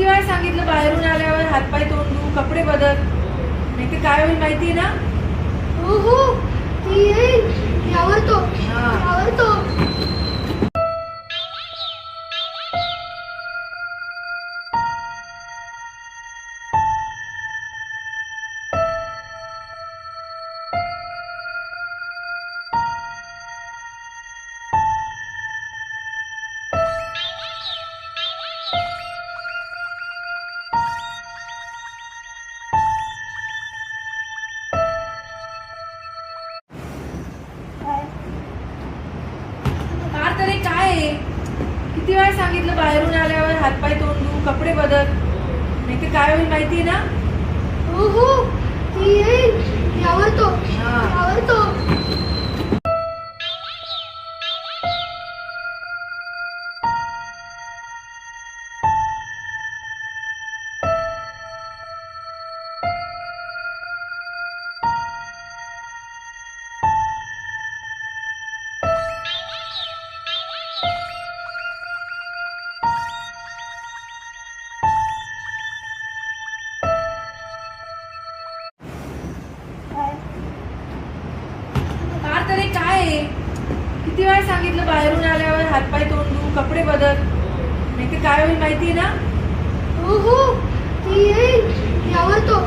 किती वेळा सांगितलं बाहेरून आल्यावर हातपाय तोंड धु, कपडे बदल, नाही तर काय होईल माहितीये ना? हो हो, ती येईल यावर तो. फार तरी काय आहे? किती वेळा सांगितलं बाहेरून आल्यावर हातपाय तोंड धु, कपडे बदल, नाही तर काय होईल माहितीये ना? हो हो, ती येईल यावर तो. फार तरी काय आहे? किती वेळा सांगितलं बाहेरून आल्यावर हातपाय तोंड धु, कपडे बदल, नाही तर काय होईल माहितीये ना? हो हो, ती येईल यावर तो.